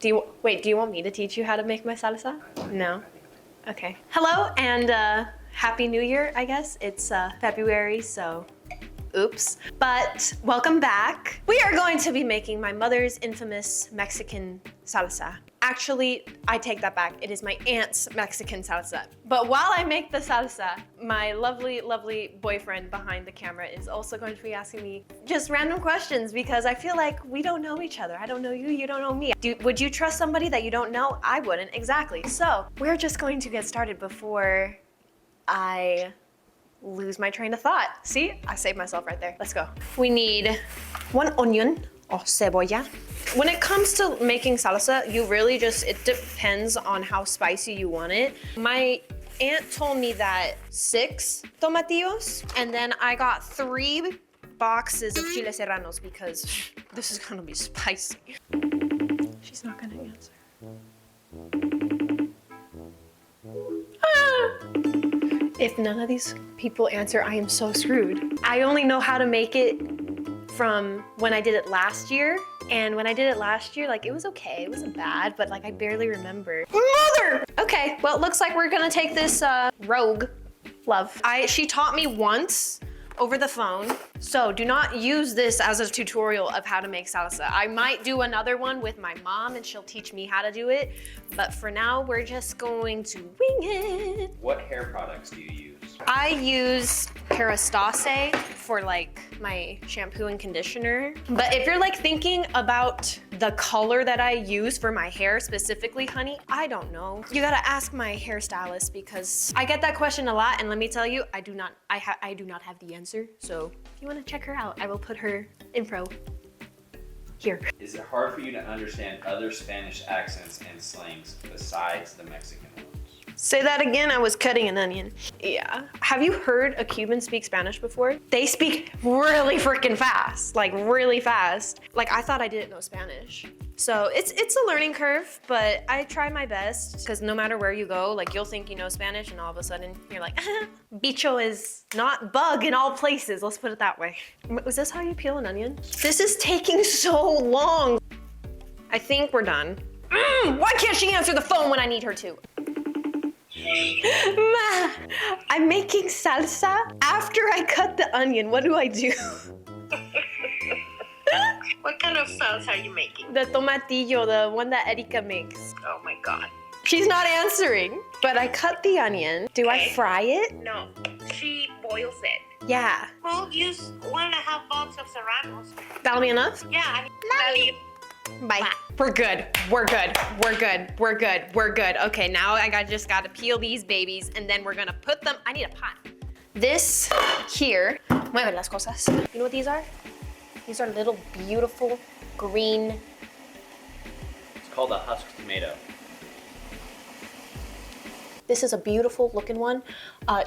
Wait, do you want me to teach you how to make my salsa? No? Okay. Hello and Happy New Year, I guess. It's February, so oops. But welcome back. We are going to be making my mother's infamous Mexican salsa. Actually, I take that back. It is my aunt's Mexican salsa. But while I make the salsa, my lovely, lovely boyfriend behind the camera is also going to be asking me just random questions because I feel like we don't know each other. I don't know you, you don't know me. Would you trust somebody that you don't know? I wouldn't, exactly. So we're just going to get started before I lose my train of thought. See, I saved myself right there. Let's go. We need 1 onion or cebolla. When it comes to making salsa, you really it depends on how spicy you want it. My aunt told me that 6 tomatillos, and then I got 3 boxes of chile seranos because this is gonna be spicy. She's not gonna answer. If none of these people answer, I am so screwed. I only know how to make it from when I did it last year. And when I did it last year, like, it was okay. It wasn't bad, but like, I barely remember. Mother! Okay, well, it looks like we're gonna take this rogue love. She taught me once over the phone. So do not use this as a tutorial of how to make salsa. I might do another one with my mom and she'll teach me how to do it. But for now, we're just going to wing it. What hair products do you use? I use Kerastase for like my shampoo and conditioner. But if you're like thinking about the color that I use for my hair specifically, honey, I don't know. You gotta ask my hairstylist because I get that question a lot, and let me tell you, I do not have the answer. So if you wanna check her out, I will put her info here. Is it hard for you to understand other Spanish accents and slangs besides the Mexican ones? Say that again, I was cutting an onion. Yeah. Have you heard a Cuban speak Spanish before? They speak really freaking fast, like really fast. Like, I thought I didn't know Spanish. So it's a learning curve, but I try my best because no matter where you go, like, you'll think you know Spanish and all of a sudden you're like, bicho is not bug in all places. Let's put it that way. Was this how you peel an onion? This is taking so long. I think we're done. Why can't she answer the phone when I need her to? Ma, I'm making salsa after I cut the onion. What do I do? What kind of salsa are you making? The tomatillo, the one that Erika makes. Oh my God. She's not answering, but I cut the onion. Do I fry it? No, she boils it. Yeah. Well, use 1.5 bowls of seranos. That'll be enough? Yeah, Bye. We're good. We're good. We're good. We're good. We're good. Okay, now I just gotta peel these babies and then we're gonna put them, I need a pot. This here, mueve las cosas. You know what these are? These are little beautiful green. It's called a husk tomato. This is a beautiful looking one.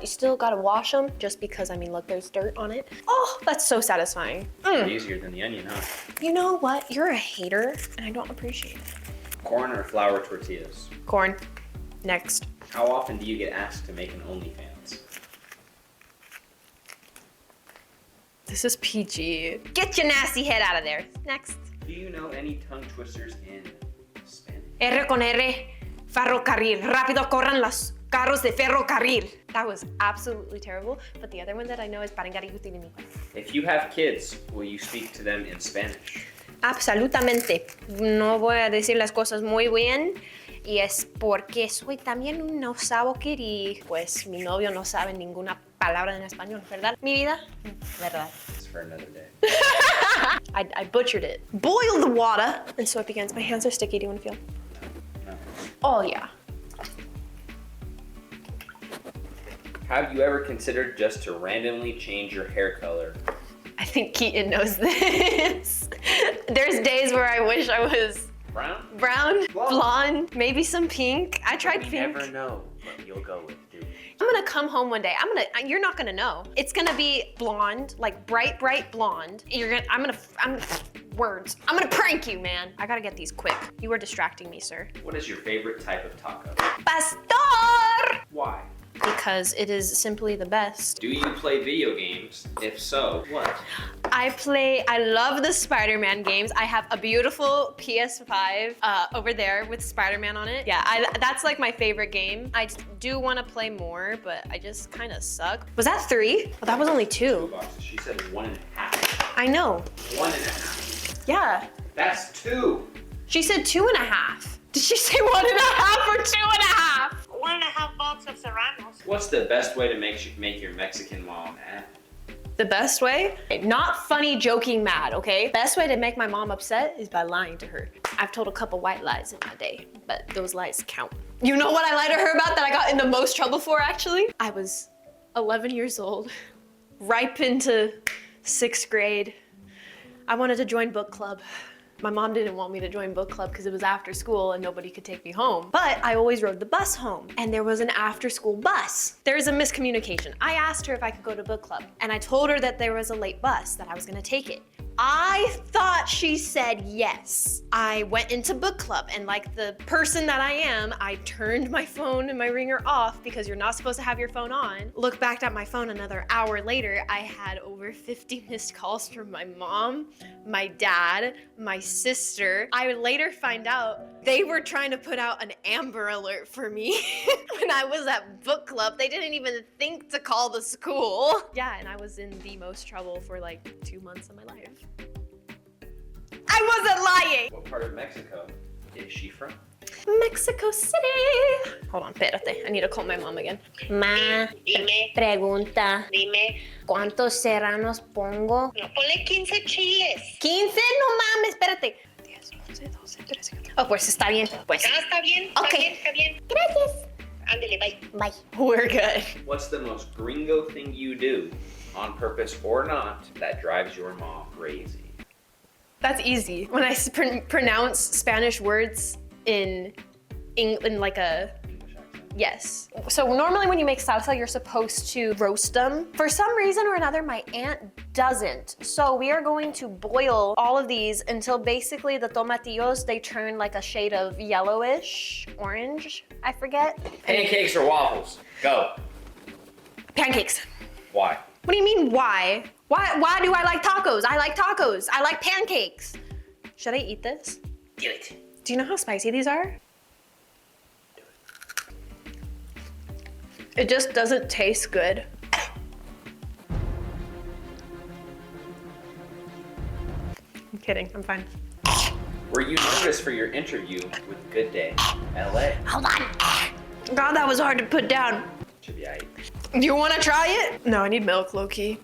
You still gotta wash them just because, I mean, look, there's dirt on it. Oh, that's so satisfying. Easier than the onion, huh? You know what? You're a hater and I don't appreciate it. Corn or flour tortillas? Corn. Next. How often do you get asked to make an OnlyFans? This is PG. Get your nasty head out of there. Next. Do you know any tongue twisters in Spanish? R con R. Ferrocarril. Rápido corran los carros de ferrocarril. That was absolutely terrible, but the other one that I know is parangarigutinimi. If you have kids, will you speak to them in Spanish? Absolutamente. No voy a decir las cosas muy bien y es porque soy también un osabo-kid y pues mi novio no sabe ninguna palabra en español, ¿verdad? Mi vida? ¿Verdad? It's for another day. I butchered it. Boil the water and so it begins. My hands are sticky. Do you want to feel? No. Oh, yeah. Have you ever considered just to randomly change your hair color? I think Keaton knows this. There's days where I wish I was brown, blonde, maybe some pink. I tried pink. You never know what you'll go with, dude. I'm gonna come home one day. You're not gonna know. It's gonna be blonde, like bright blonde. I'm gonna prank you, man. I gotta get these quick. You are distracting me, sir. What is your favorite type of taco? Pastor! Why? Because it is simply the best. Do you play video games? If so, what? I love the Spider-Man games. I have a beautiful PS5 over there with Spider-Man on it. Yeah, that's like my favorite game. I do want to play more, but I just kind of suck. Was that 3? Well, that was only 2. 2 boxes. She said 1.5. I know. 1.5. Yeah. That's 2. She said 2.5. Did she say 1.5 or 2.5? 1.5 box of Serranos. What's the best way to make your Mexican mom mad? The best way? Not funny, joking mad, okay? Best way to make my mom upset is by lying to her. I've told a couple white lies in my day, but those lies count. You know what I lied to her about that I got in the most trouble for, actually? I was 11 years old, ripe into 6th grade. I wanted to join book club. My mom didn't want me to join book club because it was after school and nobody could take me home. But I always rode the bus home and there was an after school bus. There was a miscommunication. I asked her if I could go to book club and I told her that there was a late bus, that I was gonna take it. I thought she said yes. I went into book club and like the person that I am, I turned my phone and my ringer off because you're not supposed to have your phone on. Look back at my phone another hour later, I had over 50 missed calls from my mom, my dad, my sister. I would later find out they were trying to put out an Amber Alert for me when I was at book club. They didn't even think to call the school. Yeah, and I was in the most trouble for like 2 months of my life. I wasn't lying. What part of Mexico is she from? Mexico City. Hold on, espérate. I need to call my mom again. Ma, Dime, pregunta, dime. ¿cuántos serranos pongo? No, ponle 15 chiles. 15, no mames, espérate. 10, 11, 12, 13, 14. Oh, pues está bien, pues. Ah, está bien, está Ok. bien, está bien. Gracias. Ándale, bye. Bye. We're good. What's the most gringo thing you do, on purpose or not, that drives your mom crazy? That's easy. When I pronounce Spanish words in like a, English accent. yes. So normally when you make salsa, you're supposed to roast them. For some reason or another, my aunt doesn't. So we are going to boil all of these until basically the tomatillos, they turn like a shade of yellowish, orange, I forget. Pancakes or waffles? Go. Pancakes. Why? What do you mean, why? Why do I like tacos? I like tacos. I like pancakes. Should I eat this? Do it. Do you know how spicy these are? It just doesn't taste good. I'm kidding, I'm fine. Were you nervous for your interview with Good Day, LA? Hold on. God, that was hard to put down. Should be aight. Do you wanna try it? No, I need milk, low-key.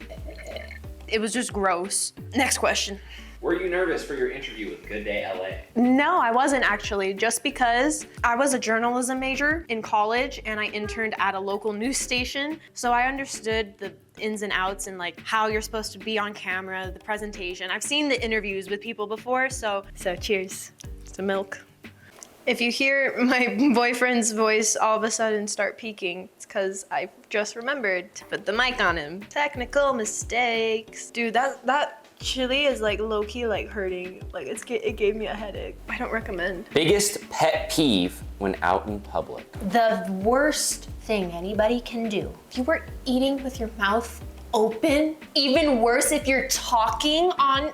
It was just gross. Next question. Were you nervous for your interview with Good Day, LA? No, I wasn't actually, just because I was a journalism major in college and I interned at a local news station. So I understood the ins and outs and like how you're supposed to be on camera, the presentation. I've seen the interviews with people before, so cheers to milk. If you hear my boyfriend's voice all of a sudden start peaking, it's because I just remembered to put the mic on him. Technical mistakes. Dude, that chili is like low-key like hurting. Like it gave me a headache. I don't recommend. Biggest pet peeve when out in public. The worst thing anybody can do, if you were eating with your mouth open, even worse if you're talking on,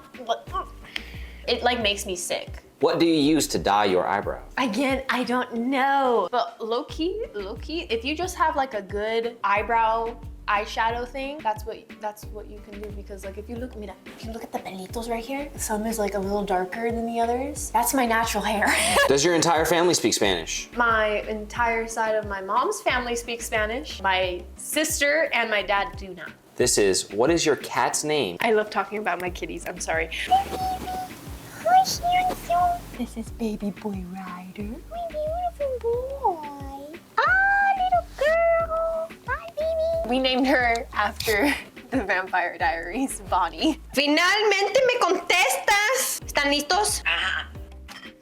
it like makes me sick. What do you use to dye your eyebrows? Again, I don't know. But low-key, if you just have like a good eyeshadow thing, that's what you can do, because like if you look at the pelitos right here, some is like a little darker than the others. That's my natural hair. Does your entire family speak Spanish? My entire side of my mom's family speaks Spanish. My sister and my dad do not. This is, what is your cat's name? I love talking about my kitties, I'm sorry. This is baby boy Ryder. My beautiful boy. Ah, little girl. Hi, baby. We named her after the Vampire Diaries, Bonnie. Finalmente me contestas. ¿Están listos? Ajá.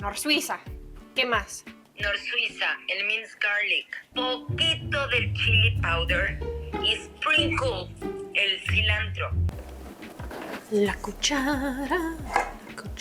Nor Suiza. ¿Qué más? Nor Suiza, it means garlic. Poquito del chili powder y sprinkle el cilantro. La cuchara.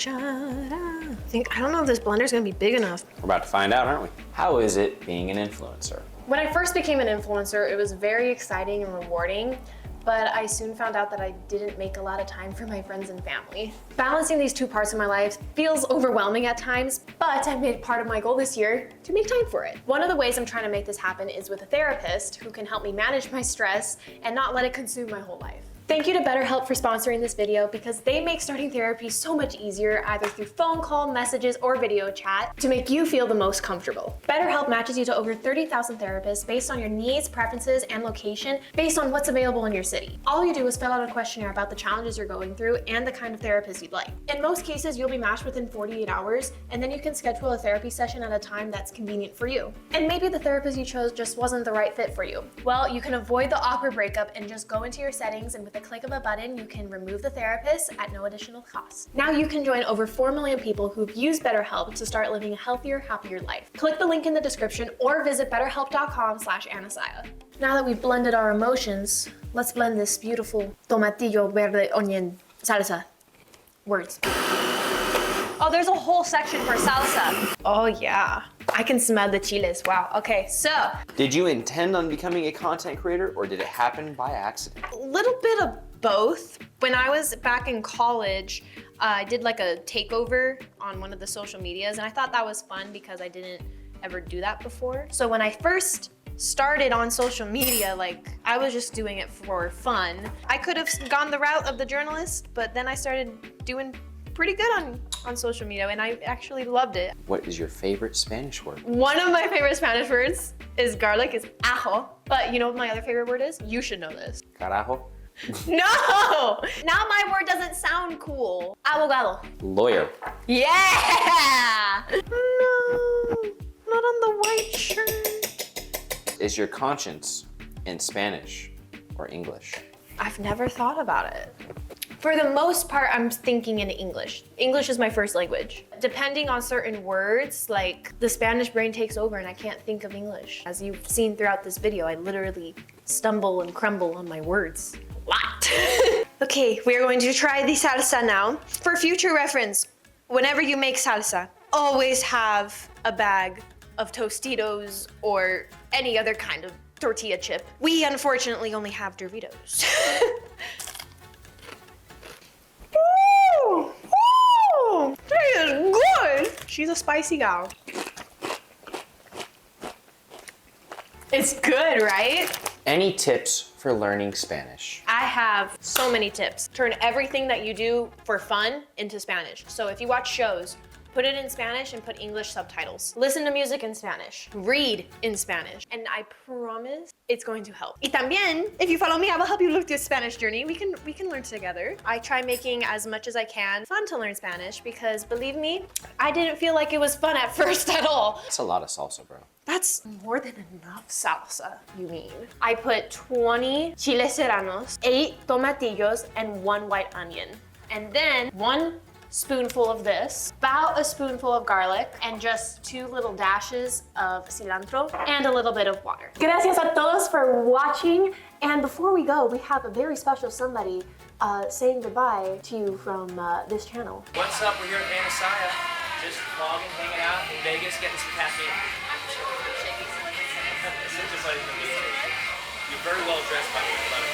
I don't know if this blender's gonna be big enough. We're about to find out, aren't we? How is it being an influencer? When I first became an influencer, it was very exciting and rewarding, but I soon found out that I didn't make a lot of time for my friends and family. Balancing these two parts of my life feels overwhelming at times, but I made part of my goal this year to make time for it. One of the ways I'm trying to make this happen is with a therapist who can help me manage my stress and not let it consume my whole life. Thank you to BetterHelp for sponsoring this video because they make starting therapy so much easier either through phone call, messages, or video chat to make you feel the most comfortable. BetterHelp matches you to over 30,000 therapists based on your needs, preferences, and location based on what's available in your city. All you do is fill out a questionnaire about the challenges you're going through and the kind of therapist you'd like. In most cases, you'll be matched within 48 hours, and then you can schedule a therapy session at a time that's convenient for you. And maybe the therapist you chose just wasn't the right fit for you. Well, you can avoid the awkward breakup and just go into your settings, and with a click of a button, you can remove the therapist at no additional cost. Now you can join over 4 million people who've used BetterHelp to start living a healthier, happier life. Click the link in the description or visit betterhelp.com/Anasaya. Now that we've blended our emotions, let's blend this beautiful tomatillo verde onion salsa. Words. Oh, there's a whole section for salsa. Oh yeah, I can smell the chiles. Wow, okay, so. Did you intend on becoming a content creator or did it happen by accident? A little bit of both. When I was back in college, I did like a takeover on one of the social medias, and I thought that was fun because I didn't ever do that before. So when I first started on social media, like I was just doing it for fun. I could have gone the route of the journalist, but then I started doing pretty good on social media, and I actually loved it. What is your favorite Spanish word? One of my favorite Spanish words is garlic, is ajo. But you know what my other favorite word is? You should know this. Carajo? No! Now my word doesn't sound cool. Abogado. Lawyer. Yeah! No, not on the white shirt. Is your conscience in Spanish or English? I've never thought about it. For the most part, I'm thinking in English. English is my first language. Depending on certain words, like the Spanish brain takes over and I can't think of English. As you've seen throughout this video, I literally stumble and crumble on my words. A lot. Okay, we are going to try the salsa now. For future reference, whenever you make salsa, always have a bag of Tostitos or any other kind of tortilla chip. We unfortunately only have Doritos. Ooh, ooh, that is good. She's a spicy gal. It's good, right? Any tips for learning Spanish? I have so many tips. Turn everything that you do for fun into Spanish. So if you watch shows, put it in Spanish and put English subtitles. Listen to music in Spanish. Read in Spanish. And I promise it's going to help. Y también, if you follow me, I will help you with your Spanish journey. We can learn together. I try making as much as I can fun to learn Spanish because believe me, I didn't feel like it was fun at first at all. That's a lot of salsa, bro. That's more than enough salsa, you mean. I put 20 chile seranos, 8 tomatillos, and 1 white onion. And then 1 spoonful of this, about a spoonful of garlic, and just 2 little dashes of cilantro, and a little bit of water. Gracias a todos for watching. And before we go, we have a very special somebody saying goodbye to you from this channel. What's up? We're here at Anasaya, just vlogging, hanging out in Vegas, getting some caffeine. Such a pleasure to meet you. You're very well dressed, by the way.